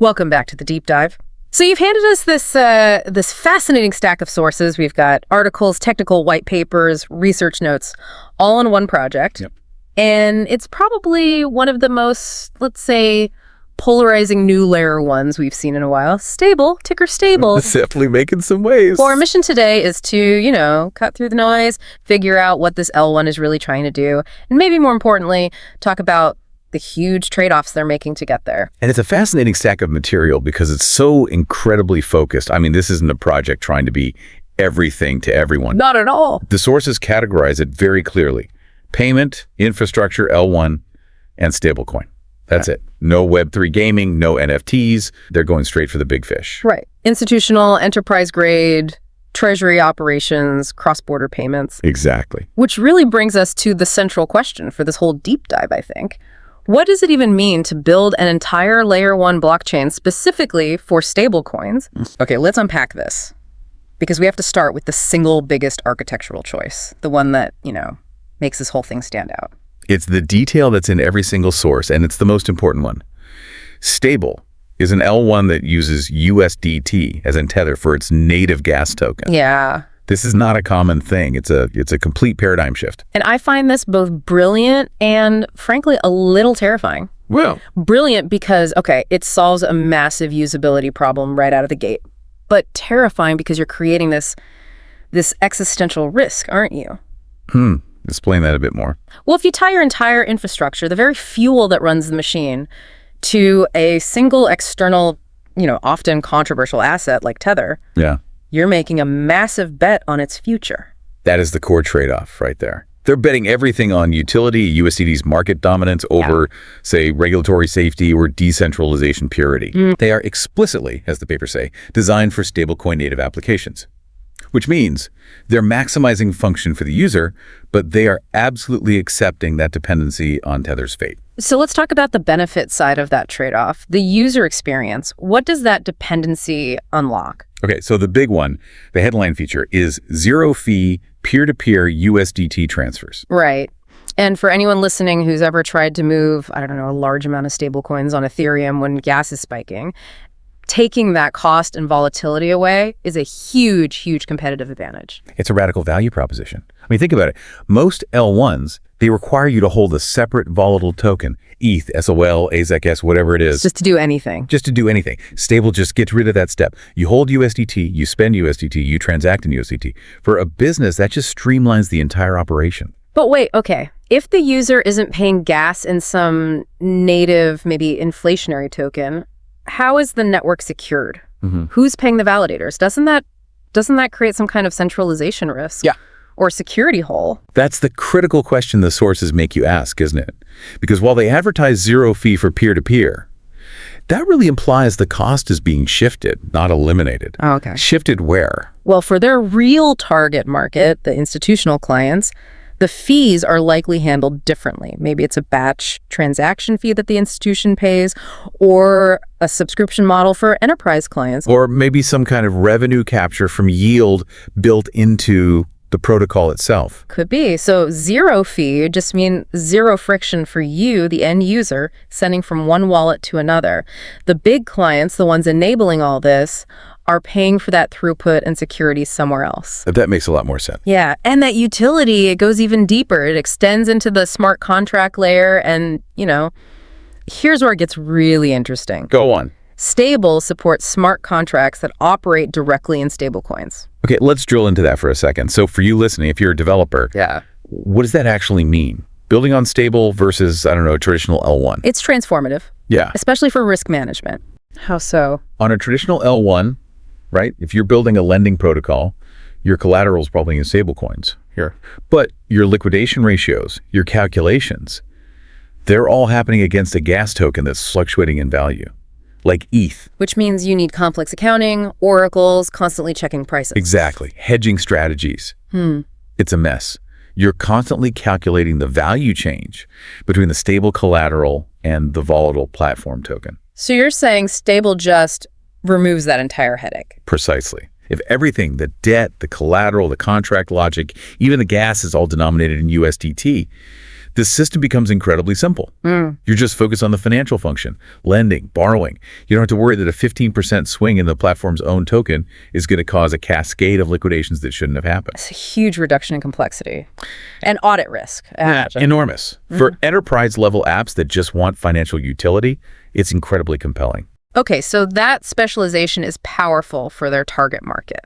Welcome back to the deep dive. So you've handed us this fascinating stack of sources. We've got articles, technical white papers, research notes, all on one project. Yep. And it's probably one of the most, let's say, polarizing new layer ones we've seen in a while. Stable, ticker stable. It's definitely making some waves. Well, our mission today is to, cut through the noise, figure out what this L1 is really trying to do, and maybe more importantly, talk about the huge trade-offs they're making to get there. And it's a fascinating stack of material because it's so incredibly focused. I mean, this isn't a project trying to be everything to everyone. Not at all. The sources categorize it very clearly. Payment, infrastructure, L1, and stablecoin. That's it. No Web3 gaming, no NFTs. They're going straight for the big fish. Right. Institutional, enterprise grade, treasury operations, cross-border payments. Exactly. Which really brings us to the central question for this whole deep dive, I think. What does it even mean to build an entire layer one blockchain specifically for stablecoins? Okay, let's unpack this. Because we have to start with the single biggest architectural choice, the one that, makes this whole thing stand out. It's the detail that's in every single source, and it's the most important one. Stable is an L1 that uses USDT, as in Tether, for its native gas token. Yeah. This is not a common thing. It's a complete paradigm shift. And I find this both brilliant and, frankly, a little terrifying. Well, brilliant because, it solves a massive usability problem right out of the gate. But terrifying because you're creating this existential risk, aren't you? Explain that a bit more. Well, if you tie your entire infrastructure, the very fuel that runs the machine, to a single external, often controversial asset like Tether, yeah, you're making a massive bet on its future. That is the core trade-off right there. They're betting everything on utility, USDT's market dominance over, say, regulatory safety or decentralization purity. They are explicitly, as the papers say, designed for stablecoin native applications. Which means they're maximizing function for the user, but they are absolutely accepting that dependency on Tether's fate. So let's talk about the benefit side of that trade-off, the user experience. What does that dependency unlock? Okay, so the big one, the headline feature, is zero-fee peer-to-peer USDT transfers. Right. And for anyone listening who's ever tried to move, a large amount of stablecoins on Ethereum when gas is spiking, taking that cost and volatility away is a huge, huge competitive advantage. It's a radical value proposition. I mean, think about it. Most L1s, they require you to hold a separate volatile token, ETH, SOL, AZEK, whatever it is. Just to do anything. Just to do anything. Stable just gets rid of that step. You hold USDT, you spend USDT, you transact in USDT. For a business, that just streamlines the entire operation. But wait, if the user isn't paying gas in some native, maybe inflationary token, how is the network secured? Who's paying the validators? Doesn't that create some kind of centralization risk? Yeah. Or security hole? That's the critical question the sources make you ask, isn't it? Because while they advertise zero fee for peer-to-peer, that really implies the cost is being shifted, not eliminated. Oh, okay. Shifted where? Well, for their real target market, the institutional clients, the fees are likely handled differently. Maybe it's a batch transaction fee that the institution pays, or a subscription model for enterprise clients. Or maybe some kind of revenue capture from yield built into the protocol itself. Could be. So zero fee just means zero friction for you, the end user, sending from one wallet to another. The big clients, the ones enabling all this, are paying for that throughput and security somewhere else. That makes a lot more sense. Yeah, and that utility, it goes even deeper. It extends into the smart contract layer, and, here's where it gets really interesting. Go on. Stable supports smart contracts that operate directly in stablecoins. Okay, let's drill into that for a second. So for you listening, if you're a developer, what does that actually mean? Building on stable versus, traditional L1? It's transformative. Yeah. Especially for risk management. How so? On a traditional L1, right, if you're building a lending protocol, your collateral is probably in stablecoins here. But your liquidation ratios, your calculations, they're all happening against a gas token that's fluctuating in value, like ETH. Which means you need complex accounting, oracles, constantly checking prices. Exactly. Hedging strategies. It's a mess. You're constantly calculating the value change between the stable collateral and the volatile platform token. So you're saying stable just removes that entire headache? Precisely. If everything, the debt, the collateral, the contract logic, even the gas is all denominated in USDT, This system becomes incredibly simple. You're just focused on the financial function, lending, borrowing. You don't have to worry that a 15% swing in the platform's own token is going to cause a cascade of liquidations that shouldn't have happened. It's a huge reduction in complexity. And audit risk. Enormous. For enterprise-level apps that just want financial utility, it's incredibly compelling. Okay, so that specialization is powerful for their target market.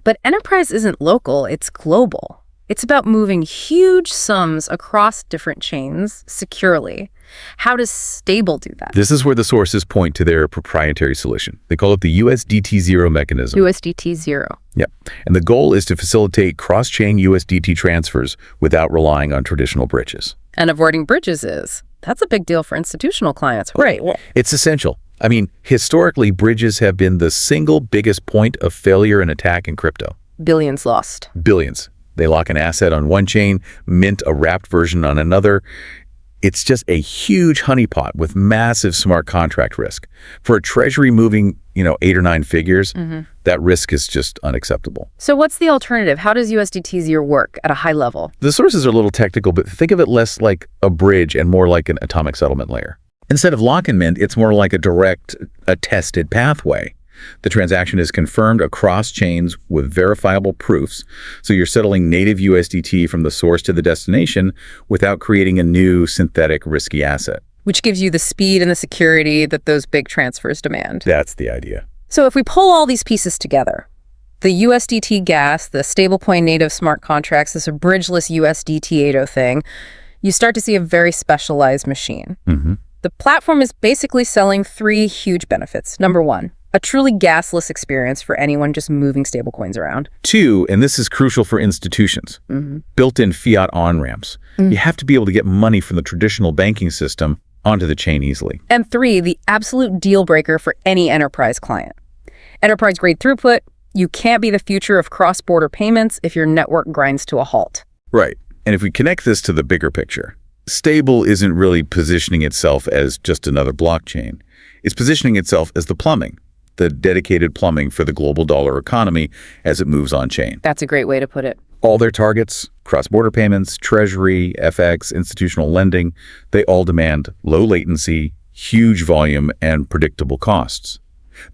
But enterprise isn't local, it's global. It's about moving huge sums across different chains securely. How does Stable do that? This is where the sources point to their proprietary solution. They call it the USDT Zero mechanism. USDT Zero. Yeah. And the goal is to facilitate cross-chain USDT transfers without relying on traditional bridges. And avoiding bridges that's a big deal for institutional clients. Right. It's essential. I mean, historically, bridges have been the single biggest point of failure and attack in crypto. Billions lost. Billions. They lock an asset on one chain, mint a wrapped version on another. It's just a huge honeypot with massive smart contract risk. For a treasury moving, 8 or 9 figures, that risk is just unacceptable. So what's the alternative? How does USDT Zero work at a high level? The sources are a little technical, but think of it less like a bridge and more like an atomic settlement layer. Instead of lock and mint, it's more like a direct, attested pathway. The transaction is confirmed across chains with verifiable proofs, so you're settling native USDT from the source to the destination without creating a new synthetic risky asset. Which gives you the speed and the security that those big transfers demand. That's the idea. So if we pull all these pieces together, the USDT gas, the stablecoin native smart contracts, this bridgeless USDT 8.0 thing, you start to see a very specialized machine. The platform is basically selling 3 huge benefits. Number 1, a truly gasless experience for anyone just moving stablecoins around. 2, and this is crucial for institutions, built-in fiat on-ramps. You have to be able to get money from the traditional banking system onto the chain easily. And 3, the absolute deal breaker for any enterprise client. Enterprise-grade throughput, you can't be the future of cross-border payments if your network grinds to a halt. Right. And if we connect this to the bigger picture, Stable isn't really positioning itself as just another blockchain. It's positioning itself as the plumbing, the dedicated plumbing for the global dollar economy as it moves on-chain. That's a great way to put it. All their targets, cross-border payments, treasury, FX, institutional lending, they all demand low latency, huge volume, and predictable costs.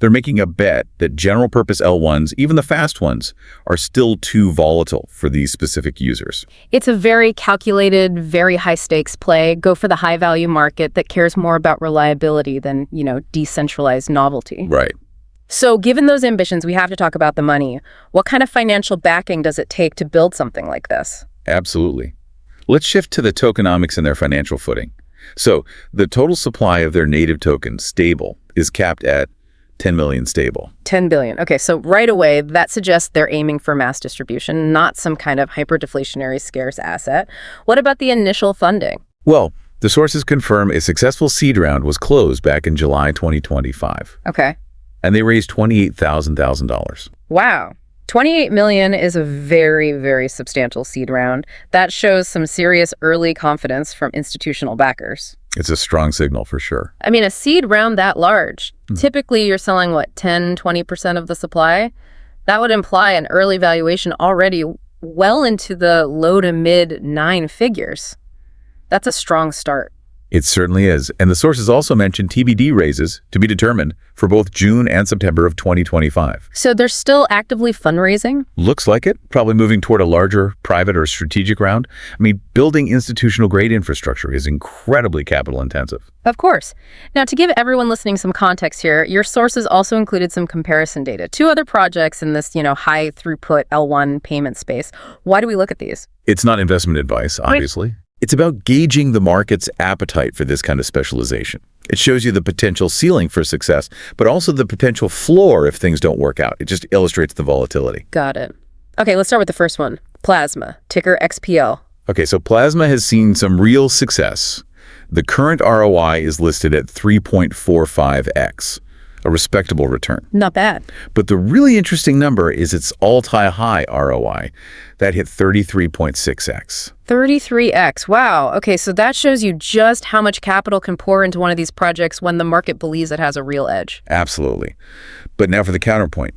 They're making a bet that general-purpose L1s, even the fast ones, are still too volatile for these specific users. It's a very calculated, very high-stakes play. Go for the high-value market that cares more about reliability than, decentralized novelty. Right. So given those ambitions, we have to talk about the money. What kind of financial backing does it take to build something like this? Absolutely. Let's shift to the tokenomics and their financial footing. So the total supply of their native token, Stable, is capped at 10 million stable. 10 billion. Okay, so right away, that suggests they're aiming for mass distribution, not some kind of hyper-deflationary scarce asset. What about the initial funding? Well, the sources confirm a successful seed round was closed back in July 2025. Okay. And they raised $28,000. Wow. 28 million is a very, very substantial seed round. That shows some serious early confidence from institutional backers. It's a strong signal for sure. I mean, a seed round that large, typically you're selling, 10, 20% of the supply? That would imply an early valuation already well into the low to mid 9 figures. That's a strong start. It certainly is. And the sources also mentioned TBD raises to be determined for both June and September of 2025. So they're still actively fundraising? Looks like it. Probably moving toward a larger private or strategic round. I mean, building institutional-grade infrastructure is incredibly capital-intensive. Of course. Now, to give everyone listening some context here, your sources also included some comparison data. 2 other projects in this, high-throughput L1 payment space. Why do we look at these? It's not investment advice, obviously. It's about gauging the market's appetite for this kind of specialization. It shows you the potential ceiling for success, but also the potential floor if things don't work out. It just illustrates the volatility. Got it. Okay, let's start with the first one. Plasma, ticker XPL. Okay, so Plasma has seen some real success. The current ROI is listed at 3.45x, a respectable return. Not bad. But the really interesting number is its all-time high ROI. That hit 33.6x. 33x. Wow. Okay, so that shows you just how much capital can pour into one of these projects when the market believes it has a real edge. Absolutely. But now for the counterpoint.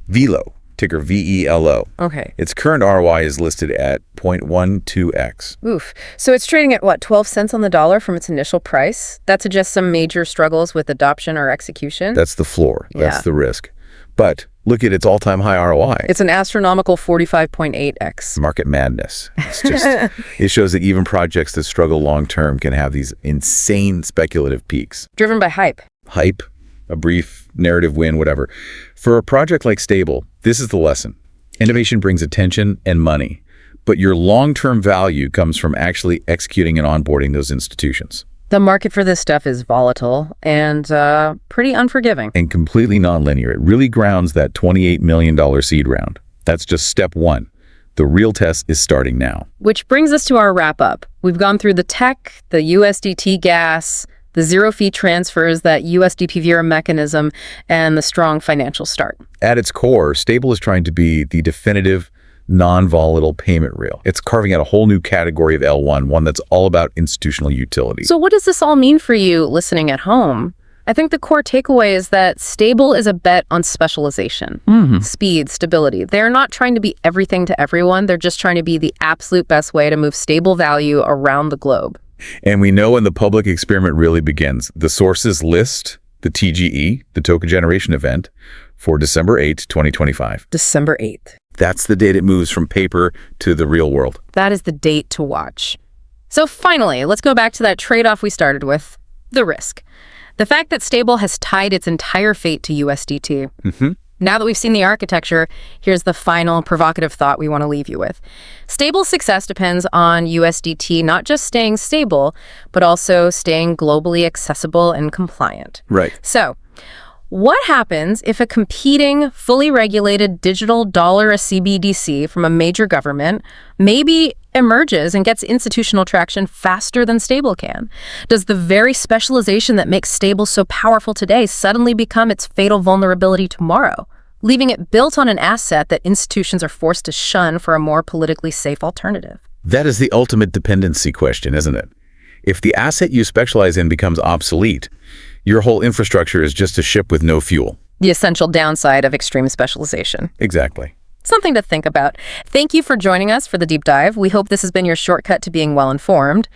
Velo, ticker VELO. Okay. Its current ROI is listed at 0.12x. Oof. So it's trading at, what, 12 cents on the dollar from its initial price? That suggests some major struggles with adoption or execution? That's the floor. That's Yeah. the risk. But look at its all-time high ROI. It's an astronomical 45.8x. Market madness. It's just, it shows that even projects that struggle long-term can have these insane speculative peaks. Driven by hype. Hype, a brief narrative win, whatever. For a project like Stable, this is the lesson. Innovation brings attention and money, but your long-term value comes from actually executing and onboarding those institutions. The market for this stuff is volatile and pretty unforgiving. And completely nonlinear. It really grounds that $28 million seed round. That's just step one. The real test is starting now. Which brings us to our wrap-up. We've gone through the tech, the USDT gas, the zero-fee transfers, that USDP Vera mechanism, and the strong financial start. At its core, Stable is trying to be the definitive, non-volatile payment rail. It's carving out a whole new category of L1, one that's all about institutional utility. So what does this all mean for you listening at home? I think the core takeaway is that Stable is a bet on specialization, speed, stability. They're not trying to be everything to everyone. They're just trying to be the absolute best way to move stable value around the globe. And we know when the public experiment really begins. The sources list the TGE, the Token Generation event, for December 8, 2025. December 8th. That's the date it moves from paper to the real world. That is the date to watch. So finally, let's go back to that trade-off we started with, the risk. The fact that Stable has tied its entire fate to USDT. Now that we've seen the architecture, here's the final provocative thought we want to leave you with. Stable's success depends on USDT not just staying stable, but also staying globally accessible and compliant. Right. So, what happens if a competing, fully regulated digital dollar a CBDC from a major government maybe emerges and gets institutional traction faster than Stable can? Does the very specialization that makes Stable so powerful today suddenly become its fatal vulnerability tomorrow, leaving it built on an asset that institutions are forced to shun for a more politically safe alternative? That is the ultimate dependency question, isn't it? If the asset you specialize in becomes obsolete, your whole infrastructure is just a ship with no fuel. The essential downside of extreme specialization. Exactly. Something to think about. Thank you for joining us for the deep dive. We hope this has been your shortcut to being well informed.